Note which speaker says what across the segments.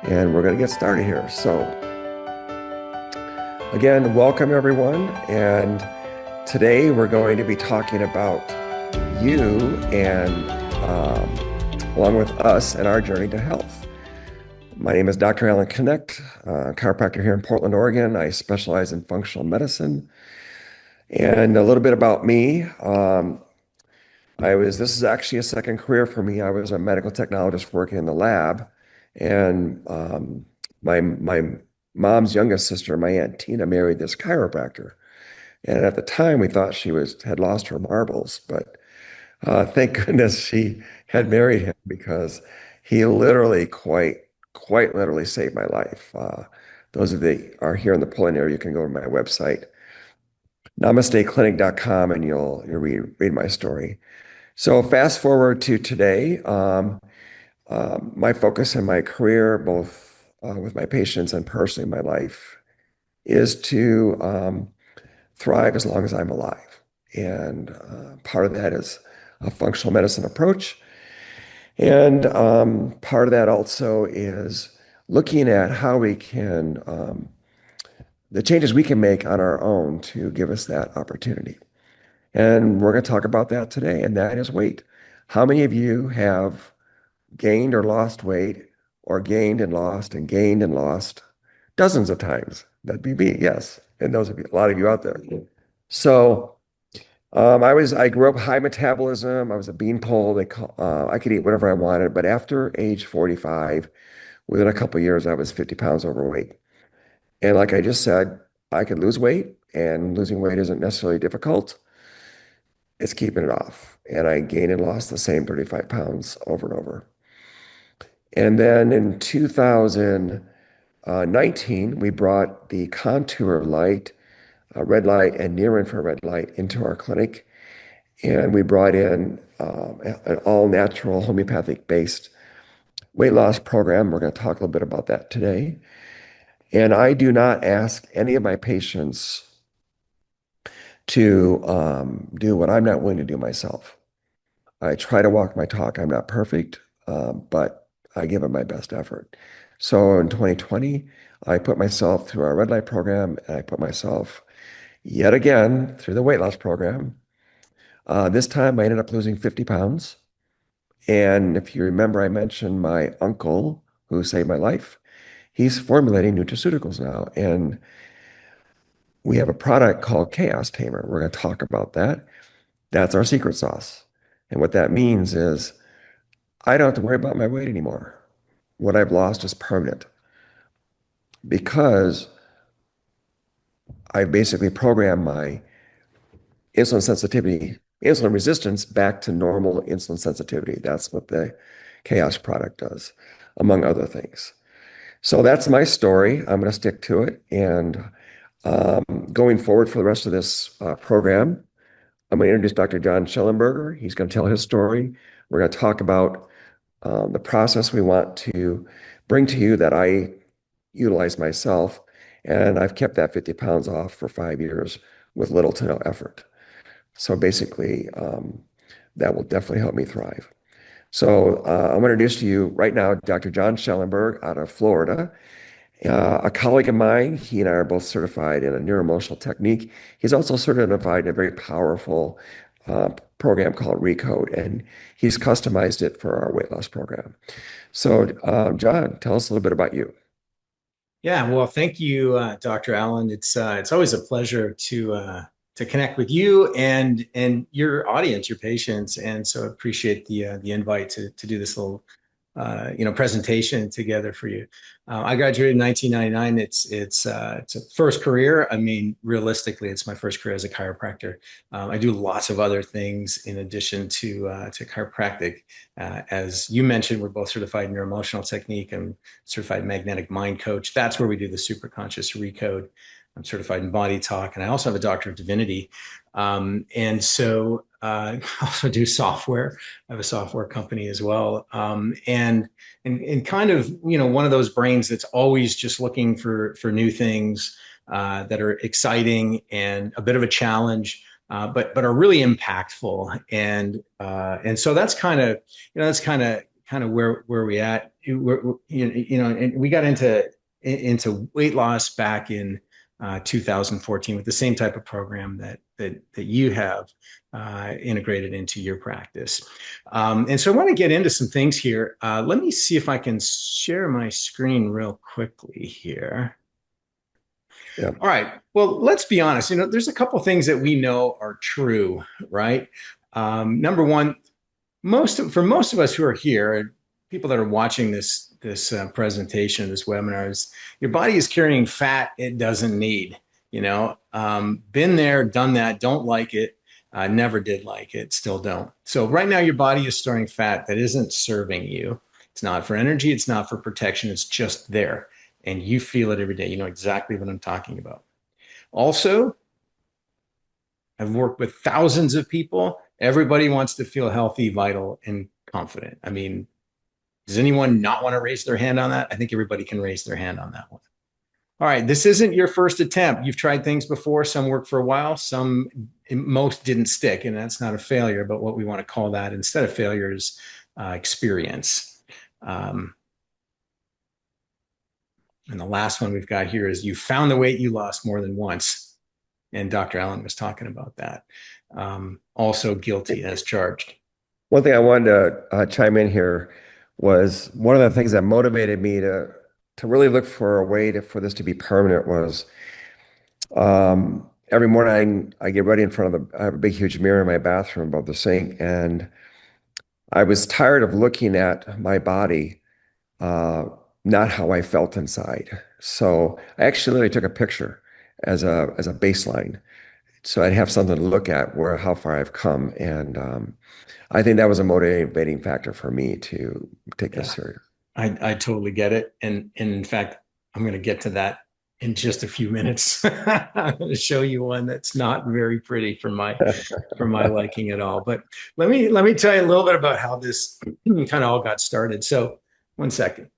Speaker 1: and we're going to get started here. So, again, welcome everyone. And today we're going to be talking about you and along with us and our journey to health. My name is Dr. Alan Knecht, chiropractor here in Portland, Oregon. I specialize in functional medicine. And a little bit about me. This is actually a second career for me. I was a medical technologist working in the lab, and my mom's youngest sister, my Aunt Tina, married this chiropractor. And at the time, we thought she had lost her marbles, but thank goodness she had married him because he literally quite literally saved my life. Those of you are here in the Portland area, you can go to my website, namasteclinic.com, and you'll read my story. So fast forward to today, my focus in my career, both with my patients and personally in my life, is to thrive as long as I'm alive. And part of that is a functional medicine approach. And part of that also is looking at how we can, the changes we can make on our own to give us that opportunity. And we're going to talk about that today, and that is weight. How many of you have gained or lost weight, or gained and lost dozens of times? That'd be me, yes. And those of you, a lot of you out there. So I grew up high metabolism. I was a beanpole. I could eat whatever I wanted, but after age 45, within a couple of years, I was 50 pounds overweight. And like I just said, I could lose weight, and losing weight isn't necessarily difficult. It's keeping it off. And I gained and lost the same 35 pounds over and over. And then in 2019, we brought the contour light, red light, and near infrared light into our clinic. And we brought in an all natural homeopathic based weight loss program. We're going to talk a little bit about that today. And I do not ask any of my patients to do what I'm not willing to do myself. I try to walk my talk. I'm not perfect, but I give it my best effort. So in 2020, I put myself through our red light program, and I put myself yet again through the weight loss program. This time I ended up losing 50 pounds. And if you remember, I mentioned my uncle who saved my life. He's formulating nutraceuticals now. And we have a product called Chaos Tamer. We're going to talk about that. That's our secret sauce. And what that means is I don't have to worry about my weight anymore. What I've lost is permanent because I've basically programmed my insulin resistance back to normal insulin sensitivity. That's what the Chaos product does, among other things. So that's my story. I'm going to stick to it. And going forward for the rest of this program, I'm going to introduce Dr. John Schellenberger. He's going to tell his story. We're going to talk about the process we want to bring to you that I utilize myself. And I've kept that 50 pounds off for 5 years with little to no effort. So basically, that will definitely help me thrive. So I'm going to introduce to you right now Dr. John Schellenberg out of Florida. A colleague of mine, he and I are both certified in a neuroemotional technique. He's also certified in a very powerful program called Recode, and he's customized it for our weight loss program. So, John, tell us a little bit about you.
Speaker 2: Yeah, well, thank you, Dr. Allen. It's always a pleasure to connect with you and your audience, your patients, and so I appreciate the invite to do this little presentation together for you. I graduated in 1999. It's a first career. I mean, realistically, it's my first career as a chiropractor. I do lots of other things in addition to chiropractic. As you mentioned, we're both certified in neuroemotional technique. I'm certified magnetic mind coach. That's where we do the superconscious recode. I'm certified in body talk, and I also have a doctor of divinity. And so I also do software. I have a software company as well. And kind of, one of those brains that's always just looking for new things that are exciting and a bit of a challenge, but are really impactful. And so that's kind of kind of where we at. And we got into weight loss back in 2014 with the same type of program that you have integrated into your practice. And so I want to get into some things here. Let me see if I can share my screen real quickly here.
Speaker 1: Yeah.
Speaker 2: All right. Well, let's be honest. There's a couple things that we know are true, right? Number one, for most of us who are here, people that are watching this presentation, this webinar, is your body is carrying fat it doesn't need. Been there, done that, don't like it, never did like it, still don't. So right now, your body is storing fat that isn't serving you. It's not for energy, it's not for protection, it's just there. And you feel it every day. You know exactly what I'm talking about. Also, I've worked with thousands of people. Everybody wants to feel healthy, vital, and confident. I mean, does anyone not want to raise their hand on that? I think everybody can raise their hand on that one. All right, this isn't your first attempt. You've tried things before. Some worked for a while, most didn't stick, and that's not a failure, but what we want to call that instead of failure is experience. And the last one we've got here is you found the weight you lost more than once. And Dr. Allen was talking about that. Also guilty as charged.
Speaker 1: One thing I wanted to chime in here was one of the things that motivated me to really look for a way for this to be permanent was every morning I get ready in front of I have a big, huge mirror in my bathroom above the sink, and I was tired of looking at my body, uh, not how I felt inside. So I actually literally took a picture as a baseline, so I'd have something to look at where how far I've come, and I think that was a motivating factor for me to take this
Speaker 2: Yeah,
Speaker 1: serious.
Speaker 2: I totally get it. And in fact, I'm going to get to that in just a few minutes. I'm going to show you one that's not very pretty for my liking at all. But let me tell you a little bit about how this kind of all got started. So, one second.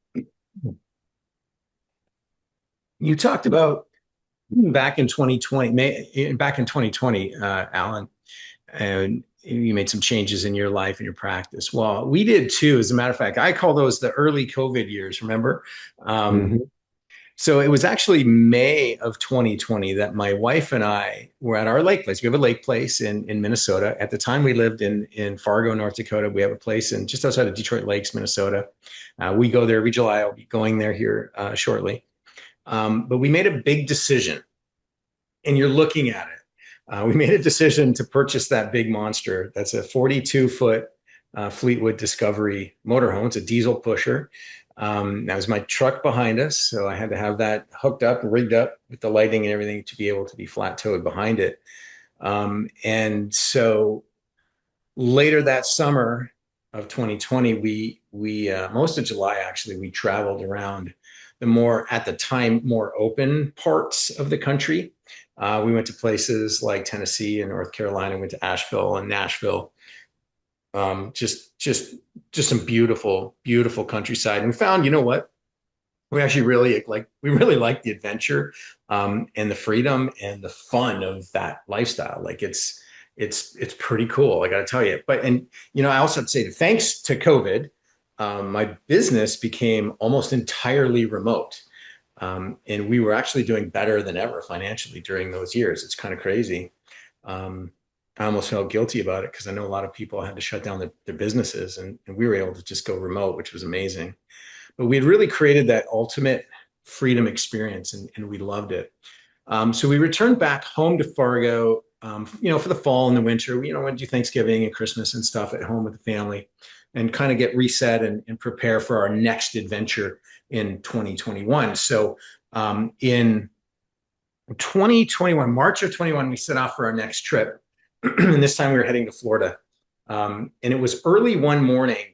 Speaker 2: You talked about back in 2020, back in 2020, Alan, and you made some changes in your life and your practice. Well, we did too. As a matter of fact, I call those the early COVID years. Remember? Um,
Speaker 1: Hmm.
Speaker 2: so it was actually May of 2020 that my wife and I were at our lake place. We have a lake place in Minnesota. At the time, we lived in Fargo, North Dakota. We have a place in just outside of Detroit Lakes, Minnesota. We go there every July. I'll be going there here shortly. But we made a big decision, and you're looking at it. We made a decision to purchase that big monster. That's a 42-foot Fleetwood Discovery motorhome. It's a diesel pusher. That was my truck behind us, so I had to have that hooked up, rigged up with the lighting and everything to be able to be flat-towed behind it. And so later that summer of 2020, we most of July actually we traveled around the more at the time more open parts of the country. We went to places like Tennessee and North Carolina. Went to Asheville and Nashville. Just some beautiful, beautiful countryside. And we found, you know what? We really like the adventure, and the freedom and the fun of that lifestyle. Like it's pretty cool. I got to tell you. I also have to say that thanks to COVID, my business became almost entirely remote. And we were actually doing better than ever financially during those years. It's kind of crazy. Um, I almost felt guilty about it because I know a lot of people had to shut down their businesses, and we were able to just go remote, which was amazing. But we had really created that ultimate freedom experience, and we loved it. So we returned back home to Fargo, for the fall and the winter. We, went to do Thanksgiving and Christmas and stuff at home with the family, and kind of get reset and prepare for our next adventure in 2021. So in 2021, March of 21, we set off for our next trip. And this time we were heading to Florida. And it was early one morning.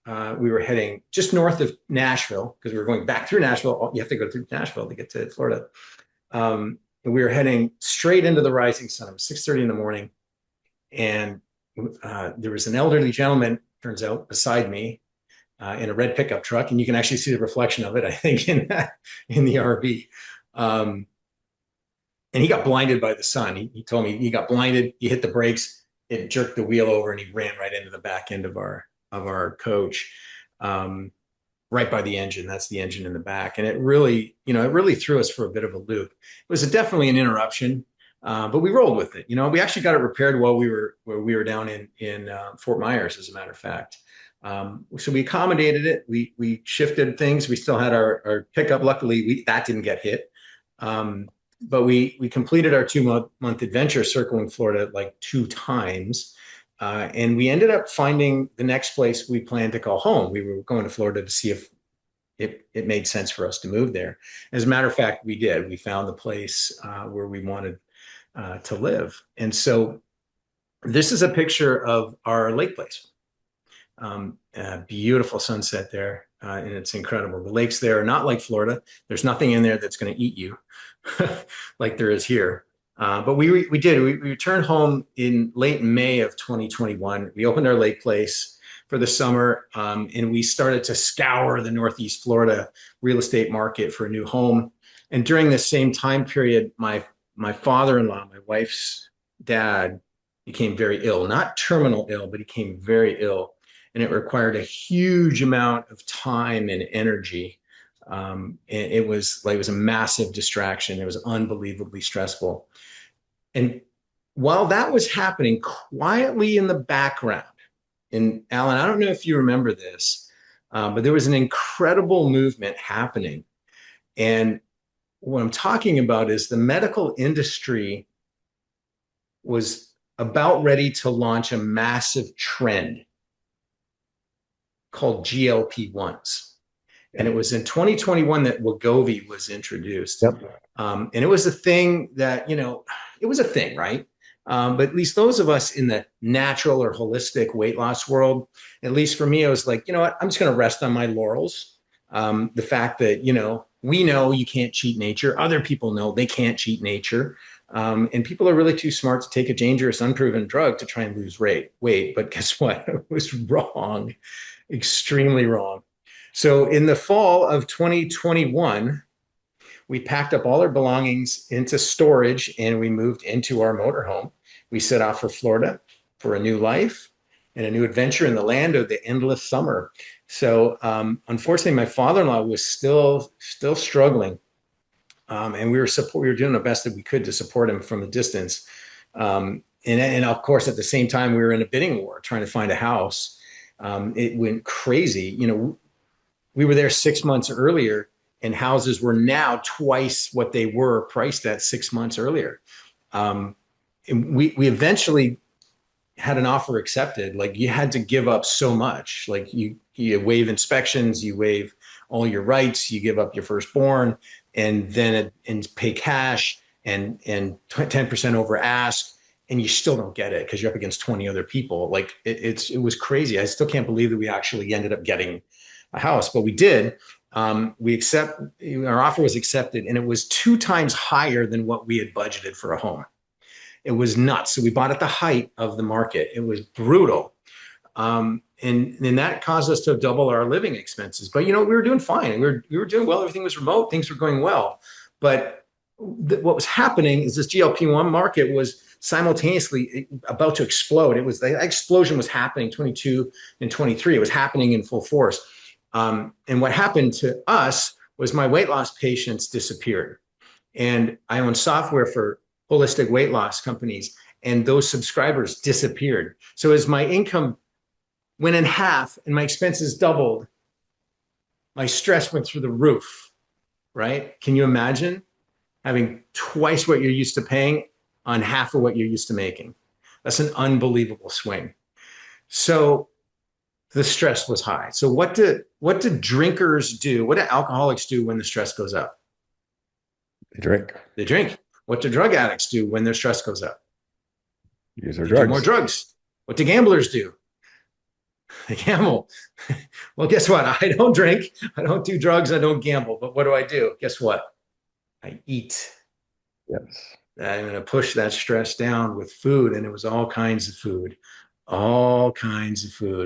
Speaker 2: We were heading just north of Nashville because we were going back through Nashville. You have to go through Nashville to get to Florida. And we were heading straight into the rising sun. It was 6:30 in the morning. And there was an elderly gentleman, turns out, beside me in a red pickup truck. And you can actually see the reflection of it, I think, in the RV. And he got blinded by the sun. He told me he got blinded. He hit the brakes. It jerked the wheel over, and he ran right into the back end of our coach. right by the engine. That's the engine in the back. And it really, it really threw us for a bit of a loop. It was definitely an interruption, but we rolled with it. We actually got it repaired while we were down in Fort Myers, as a matter of fact. So we accommodated it. We shifted things. We still had our pickup. Luckily, that didn't get hit. But we completed our 2-month adventure circling Florida like 2 times. And we ended up finding the next place we planned to call home. We were going to Florida to see if it made sense for us to move there. As a matter of fact, we did. We found the place where we wanted to live. And so this is a picture of our lake place. Beautiful sunset there, and it's incredible. The lakes there are not like Florida. There's nothing in there that's going to eat you like there is here. But we did. We returned home in late May of 2021. We opened our lake place for the summer, and we started to scour the Northeast Florida real estate market for a new home. And during this same time period, my father-in-law, my wife's dad, became very ill. Not terminal ill, but he became very ill, and it required a huge amount of time and energy. And it was a massive distraction. It was unbelievably stressful. And while that was happening quietly in the background, and Alan, I don't know if you remember this, but there was an incredible movement happening. And what I'm talking about is the medical industry was about ready to launch a massive trend called GLP-1s. And it was in 2021 that Wegovy was introduced.
Speaker 1: Yep.
Speaker 2: And it was a thing that, it was a thing, right? But at least those of us in the natural or holistic weight loss world, at least for me, I was like, you know what? I'm just going to rest on my laurels. The fact that, we know you can't cheat nature. Other people know they can't cheat nature. And people are really too smart to take a dangerous, unproven drug to try and lose weight. But guess what? I was wrong, extremely wrong. So in the fall of 2021, we packed up all our belongings into storage and we moved into our motorhome. We set off for Florida for a new life and a new adventure in the land of the endless summer. So unfortunately, my father-in-law was still struggling. And we were doing the best that we could to support him from a distance. And of course, at the same time, we were in a bidding war trying to find a house. It went crazy. We were there 6 months earlier, and houses were now twice what they were priced at 6 months earlier. And we eventually had an offer accepted. Like, you had to give up so much. Like, you waive inspections, you waive all your rights, you give up your firstborn, and then pay cash and 10% over ask, and you still don't get it because you're up against 20 other people. Like, it was crazy. I still can't believe that we actually ended up getting a house, but we did. Our offer was accepted, and it was 2 times higher than what we had budgeted for a home. It was nuts. So we bought at the height of the market. It was brutal. And that caused us to double our living expenses. But, we were doing fine. We were doing well. Everything was remote. Things were going well. But what was happening is this GLP-1 market was simultaneously about to explode. The explosion was happening 22 and 23. It was happening in full force. And what happened to us was my weight loss patients disappeared. And I own software for holistic weight loss companies, and those subscribers disappeared. So as my income went in half and my expenses doubled, my stress went through the roof, right? Can you imagine having twice what you're used to paying on half of what you're used to making? That's an unbelievable swing. So the stress was high. So what do drinkers do? What do alcoholics do when the stress goes up?
Speaker 1: They drink.
Speaker 2: They drink. What do drug addicts do when their stress goes up?
Speaker 1: Use their
Speaker 2: They
Speaker 1: drugs.
Speaker 2: do more drugs. What do gamblers do? They gamble. Well, guess what? I don't drink. I don't do drugs. I don't gamble. But what do? Guess what? I eat.
Speaker 1: Yes.
Speaker 2: I'm going to push that stress down with food. And it was all kinds of food,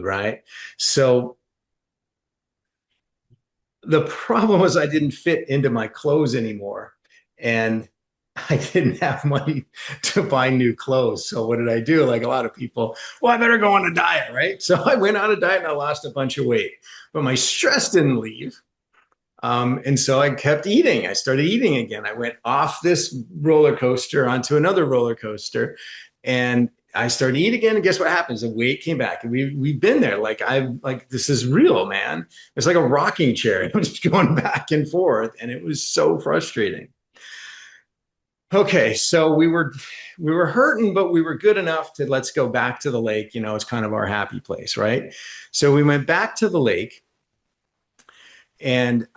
Speaker 2: right? So the problem was I didn't fit into my clothes anymore. And I didn't have money to buy new clothes. So what did I do? Like a lot of people, well, I better go on a diet, right? So I went on a diet and I lost a bunch of weight, but my stress didn't leave. And so I kept eating. I started eating again. I went off this roller coaster onto another roller coaster, and I started eating again. And guess what happens? The weight came back, and we've been there. Like this is real, man. It's like a rocking chair. It was just going back and forth, and it was so frustrating. Okay, so we were hurting, but we were good enough to let's go back to the lake. It's kind of our happy place, right? So we went back to the lake, and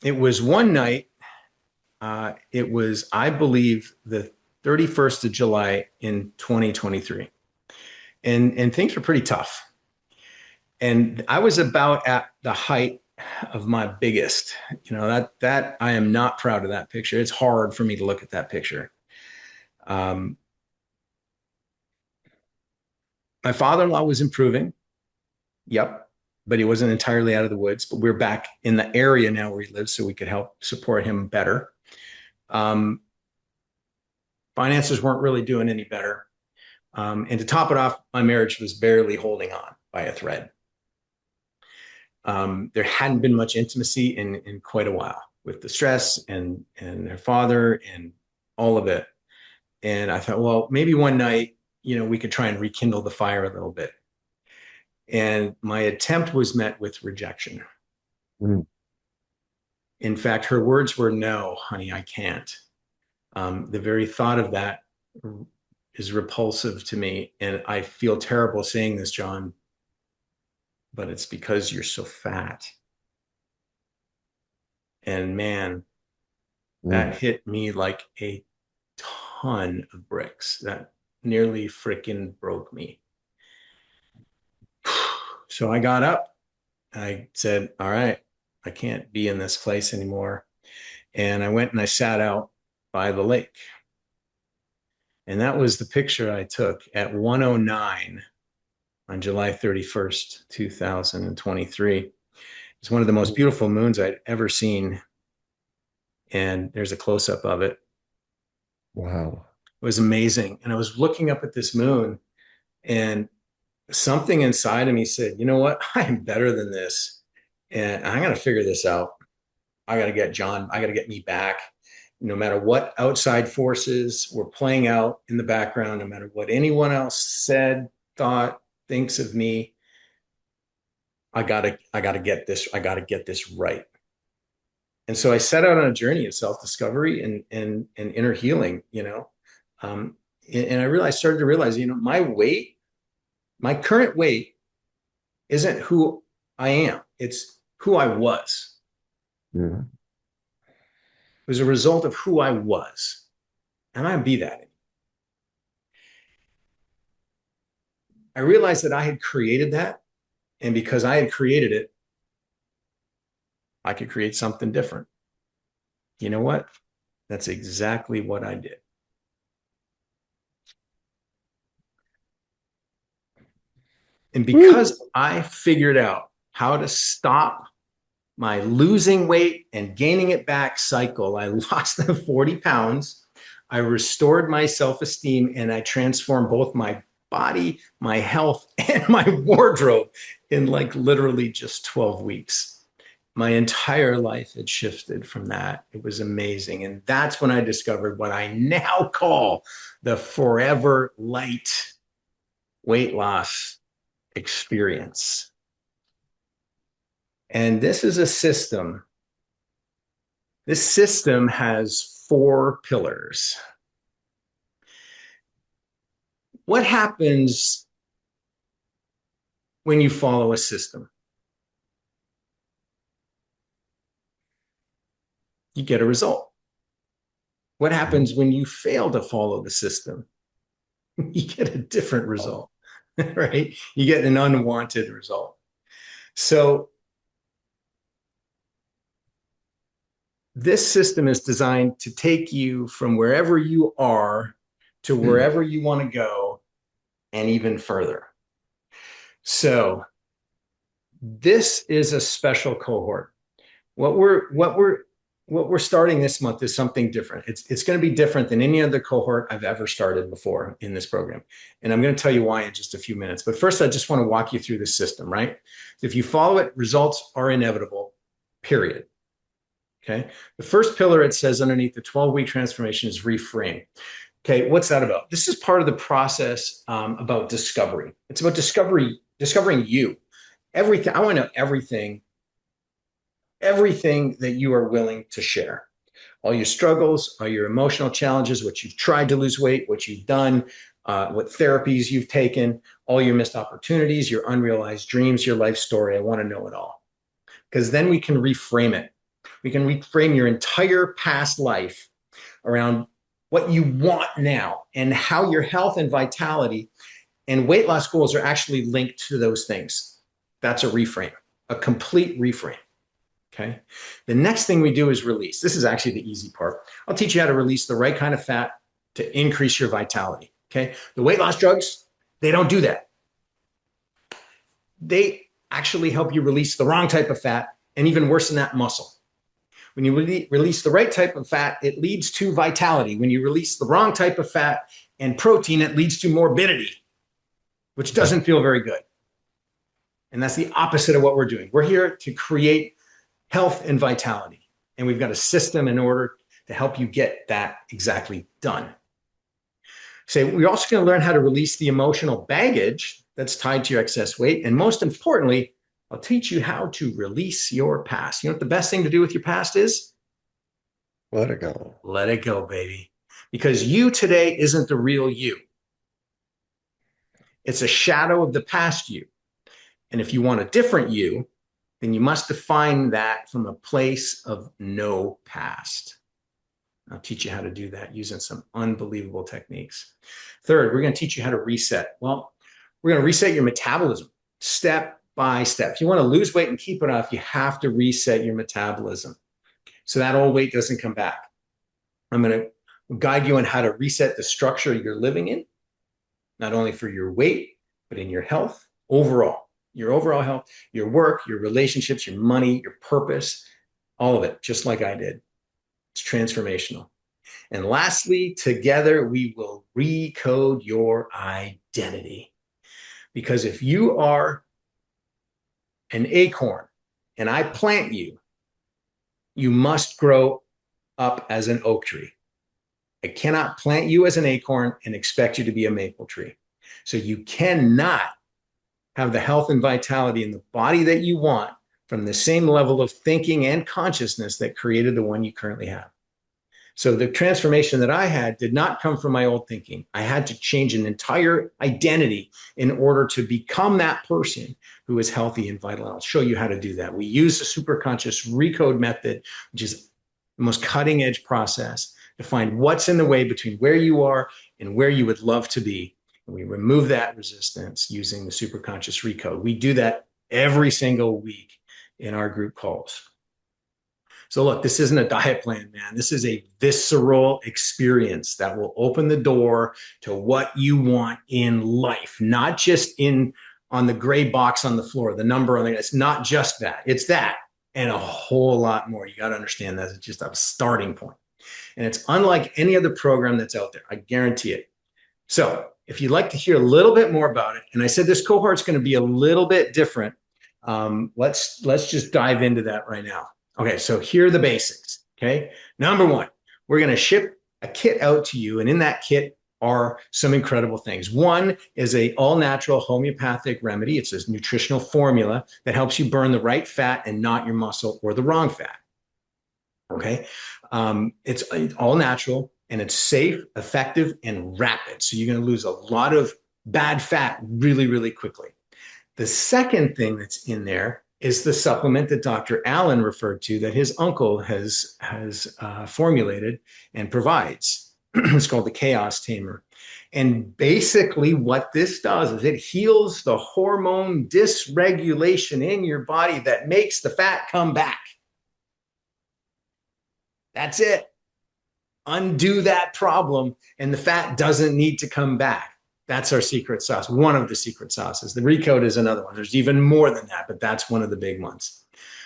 Speaker 2: it was one night. It was, I believe, the 31st of July in 2023, and things were pretty tough. And I was about at the height of my biggest. That I am not proud of that picture. It's hard for me to look at that picture. Um, my father-in-law was improving. Yep. But he wasn't entirely out of the woods. But we're back in the area now where he lives, so we could help support him better. Um, Finances weren't really doing any better. And to top it off, my marriage was barely holding on by a thread. There hadn't been much intimacy in quite a while with the stress and her father and all of it. And I thought, well, maybe one night, we could try and rekindle the fire a little bit. And my attempt was met with rejection.
Speaker 1: Mm.
Speaker 2: In fact, her words were, "No, honey, I can't." The very thought of that is repulsive to me. And I feel terrible saying this, John, but it's because you're so fat. And man, that
Speaker 1: Mm.
Speaker 2: hit me like a ton of bricks. That nearly freaking broke me. So I got up. I said, all right, I can't be in this place anymore. And I went and I sat out by the lake. And that was the picture I took at 1:09 on July 31st, 2023. It's one of the most beautiful moons I'd ever seen. And there's a close up of it.
Speaker 1: Wow.
Speaker 2: It was amazing. And I was looking up at this moon, and something inside of me said, you know what? I am better than this. And I'm going to figure this out. I got to get John, I got to get me back. No matter what outside forces were playing out in the background, no matter what anyone else said, thought, thinks of me, I gotta get this, I gotta get this right. And so I set out on a journey of self-discovery and inner healing, Um, and started to realize, my weight, my current weight isn't who I am. It's who I was.
Speaker 1: Mm.
Speaker 2: It was a result of who I was. And I be that. I realized that I had created that. And because I had created it, I could create something different. You know what? That's exactly what I did. And
Speaker 1: Woo.
Speaker 2: because I figured out how to stop my losing weight and gaining it back cycle, I lost the 40 pounds. I restored my self esteem and I transformed both my body, my health, and my wardrobe in like literally just 12 weeks. My entire life had shifted from that. It was amazing. And that's when I discovered what I now call the forever light weight loss experience. And this is a system. This system has 4 pillars. What happens when you follow a system? You get a result. What happens when you fail to follow the system? You get a different result, right? You get an unwanted result. So this system is designed to take you from wherever you are to wherever you want to go and even further. So this is a special cohort. What we're what we're starting this month is something different. It's going to be different than any other cohort I've ever started before in this program. And I'm going to tell you why in just a few minutes. But first, I just want to walk you through the system, right? If you follow it, results are inevitable, period. Okay. The first pillar it says underneath the 12-week transformation is reframe. Okay. What's that about? This is part of the process about discovery. It's about discovering you. Everything. I want to know everything that you are willing to share. All your struggles, all your emotional challenges, what you've tried to lose weight, what you've done, what therapies you've taken, all your missed opportunities, your unrealized dreams, your life story. I want to know it all. Because then we can reframe it. We can reframe your entire past life around what you want now and how your health and vitality and weight loss goals are actually linked to those things. That's a reframe, a complete reframe. Okay. The next thing we do is release. This is actually the easy part. I'll teach you how to release the right kind of fat to increase your vitality. Okay. The weight loss drugs, they don't do that. They actually help you release the wrong type of fat and even worse than that, muscle. When you release the right type of fat, it leads to vitality. When you release the wrong type of fat and protein, it leads to morbidity, which doesn't feel very good. And that's the opposite of what we're doing. We're here to create health and vitality. And we've got a system in order to help you get that exactly done. So we're also going to learn how to release the emotional baggage that's tied to your excess weight. And most importantly, I'll teach you how to release your past. You know what the best thing to do with your past is?
Speaker 1: Let it go.
Speaker 2: Let it go, baby. Because you today isn't the real you. It's a shadow of the past you. And if you want a different you, then you must define that from a place of no past. I'll teach you how to do that using some unbelievable techniques. Third, we're going to teach you how to reset. Well, we're going to reset your metabolism step by step. If you want to lose weight and keep it off, you have to reset your metabolism so that old weight doesn't come back. I'm going to guide you on how to reset the structure you're living in, not only for your weight, but in your health overall. Your overall health, your work, your relationships, your money, your purpose, all of it, just like I did. It's transformational. And lastly, together, we will recode your identity. Because if you are an acorn and I plant you, you must grow up as an oak tree. I cannot plant you as an acorn and expect you to be a maple tree. So you cannot have the health and vitality in the body that you want from the same level of thinking and consciousness that created the one you currently have. So the transformation that I had did not come from my old thinking. I had to change an entire identity in order to become that person who is healthy and vital. I'll show you how to do that. We use the superconscious Recode method, which is the most cutting edge process to find what's in the way between where you are and where you would love to be. And we remove that resistance using the superconscious Recode. We do that every single week in our group calls. So look, this isn't a diet plan, man. This is a visceral experience that will open the door to what you want in life, not just on the gray box on the floor, the number on it's not just that. It's that and a whole lot more. You got to understand that it's just a starting point. And it's unlike any other program that's out there. I guarantee it. So if you'd like to hear a little bit more about it, and I said this cohort's going to be a little bit different, let's just dive into that right now. Okay, so here are the basics, okay? Number one, we're going to ship a kit out to you, and in that kit are some incredible things. One is a all-natural homeopathic remedy. It's a nutritional formula that helps you burn the right fat and not your muscle or the wrong fat, okay? It's all natural, and it's safe, effective, and rapid. So you're going to lose a lot of bad fat really, really quickly. The second thing that's in there is the supplement that Dr. Allen referred to that his uncle has formulated and provides. It's called the Chaos Tamer. And basically what this does is it heals the hormone dysregulation in your body that makes the fat come back. That's it. Undo that problem and the fat doesn't need to come back. That's our secret sauce, one of the secret sauces. The Recode is another one. There's even more than that, but that's one of the big ones.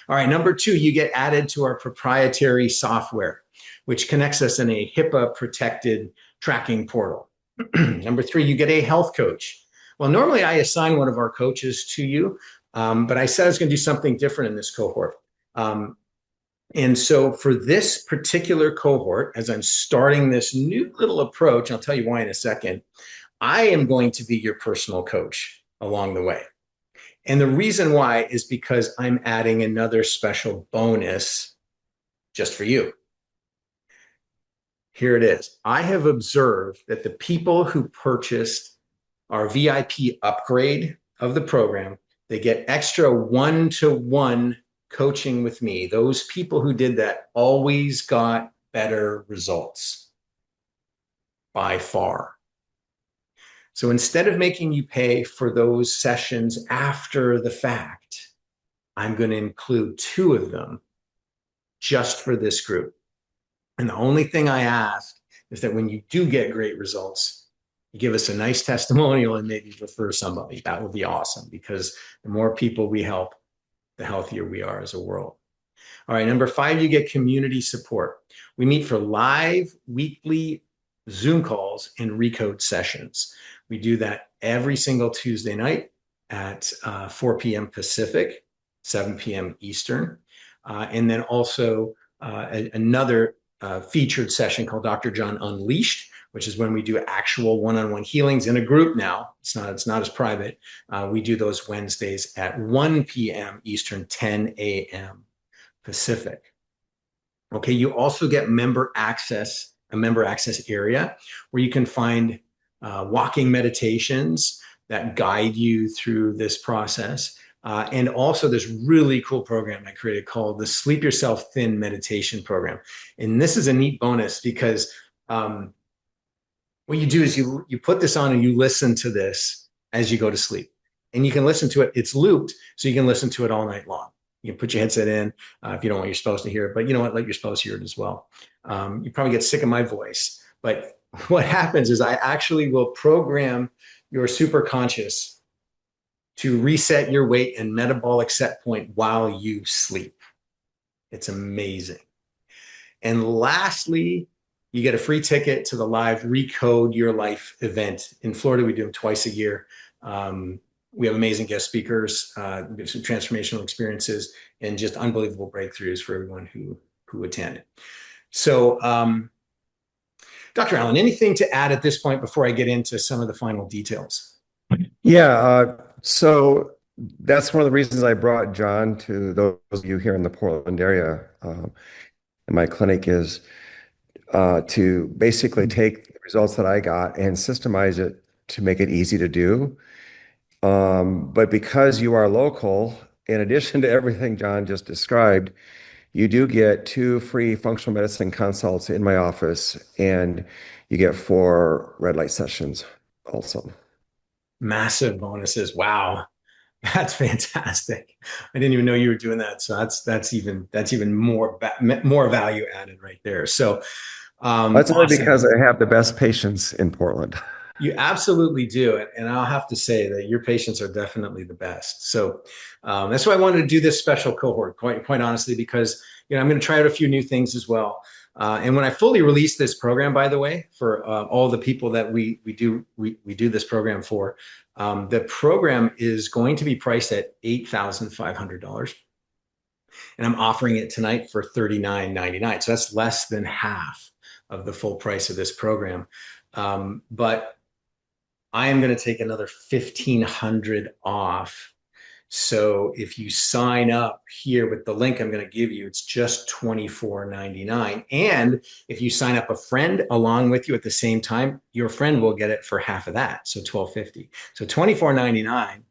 Speaker 2: All right, number two, you get added to our proprietary software, which connects us in a HIPAA protected tracking portal. Number three, you get a health coach. Well, normally I assign one of our coaches to you, but I said I was going to do something different in this cohort. And so for this particular cohort, as I'm starting this new little approach, I'll tell you why in a second, I am going to be your personal coach along the way. And the reason why is because I'm adding another special bonus just for you. Here it is. I have observed that the people who purchased our VIP upgrade of the program, they get extra one-to-one coaching with me. Those people who did that always got better results by far. So instead of making you pay for those sessions after the fact, I'm going to include two of them just for this group. And the only thing I ask is that when you do get great results, you give us a nice testimonial and maybe refer somebody. That would be awesome, because the more people we help, the healthier we are as a world. All right, number five, you get community support. We meet for live weekly Zoom calls and Recode sessions. We do that every single Tuesday night at 4 p.m. Pacific, 7 p.m. Eastern. And then also another featured session called Dr. John Unleashed, which is when we do actual one-on-one healings in a group now. It's not as private. We do those Wednesdays at 1 p.m. Eastern, 10 a.m. Pacific. Okay, you also get member access, a member access area where you can find walking meditations that guide you through this process. And also this really cool program I created called the Sleep Yourself Thin Meditation Program. And this is a neat bonus because what you do is you put this on and you listen to this as you go to sleep. And you can listen to it. It's looped, so you can listen to it all night long. You can put your headset in if you don't want your spouse to hear it, but you know what? Let your spouse hear it as well. You probably get sick of my voice, but what happens is I actually will program your superconscious to reset your weight and metabolic set point while you sleep. It's amazing. And lastly, you get a free ticket to the live Recode Your Life event. In Florida, we do them twice a year. We have amazing guest speakers, we have some transformational experiences, and just unbelievable breakthroughs for everyone who attend. So, Dr. Allen, anything to add at this point before I get into some of the final details?
Speaker 1: Yeah, so that's one of the reasons I brought John to those of you here in the Portland area. In my clinic is to basically take the results that I got and systemize it to make it easy to do. But because you are local, in addition to everything John just described, you do get 2 free functional medicine consults in my office, and you get 4 red light sessions also.
Speaker 2: Massive bonuses. Wow. That's fantastic. I didn't even know you were doing that. So that's even more value added right there. So
Speaker 1: That's only
Speaker 2: awesome.
Speaker 1: because I have the best patients in Portland.
Speaker 2: You absolutely do. And I'll have to say that your patients are definitely the best. So that's why I wanted to do this special cohort, quite honestly, because I'm going to try out a few new things as well. And when I fully release this program, by the way, for all the people that we do this program for, the program is going to be priced at $8,500. And I'm offering it tonight for $39.99. So that's less than half of the full price of this program. But I am going to take another $1,500 off. So if you sign up here with the link I'm going to give you, it's just $24.99. And if you sign up a friend along with you at the same time, your friend will get it for half of that. So $12.50. So $24.99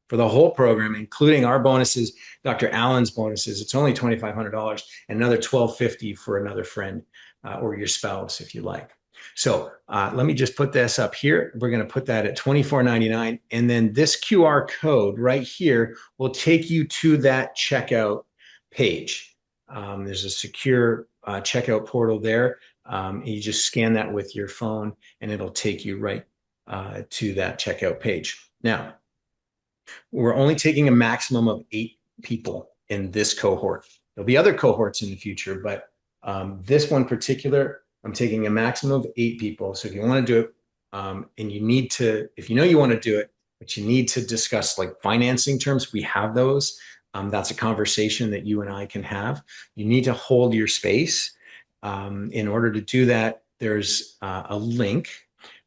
Speaker 2: for the whole program, including our bonuses, Dr. Allen's bonuses. It's only $2,500 and another $12.50 for another friend or your spouse if you like. So let me just put this up here. We're going to put that at $24.99. And then this QR code right here will take you to that checkout page. There's a secure checkout portal there. You just scan that with your phone and it'll take you right to that checkout page. Now, we're only taking a maximum of 8 people in this cohort. There'll be other cohorts in the future, but this one particular, I'm taking a maximum of 8 people. So if you want to do it, and you need to, if you know you want to do it, but you need to discuss like financing terms, we have those. That's a conversation that you and I can have. You need to hold your space. In order to do that, there's a link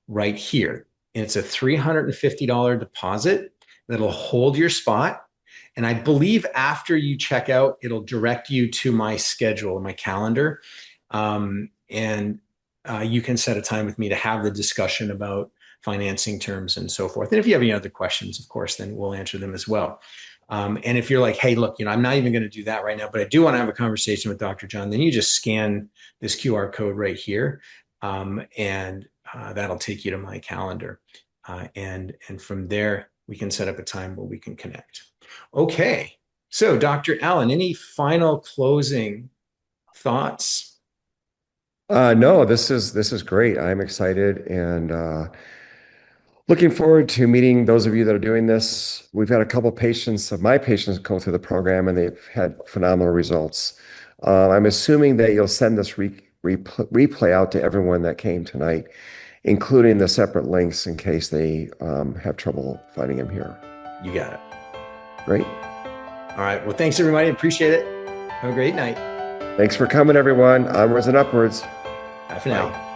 Speaker 2: right here. And it's a $350 deposit that'll hold your spot. And I believe after you check out, it'll direct you to my schedule, my calendar. And you can set a time with me to have the discussion about financing terms and so forth. And if you have any other questions, of course, then we'll answer them as well. And if you're like, hey, look, I'm not even going to do that right now, but I do want to have a conversation with Dr. John, then you just scan this QR code right here. And that'll take you to my calendar. And from there, we can set up a time where we can connect. Okay. So, Dr. Allen, any final closing thoughts?
Speaker 1: No, this is great. I'm excited and looking forward to meeting those of you that are doing this. We've had a couple patients of my patients go through the program, and they've had phenomenal results. I'm assuming that you'll send this replay out to everyone that came tonight, including the separate links in case they have trouble finding them here.
Speaker 2: You got it.
Speaker 1: Great.
Speaker 2: All right. Well, thanks, everybody. Appreciate it. Have a great night.
Speaker 1: Thanks for coming, everyone. Onwards and upwards.
Speaker 2: Bye for now.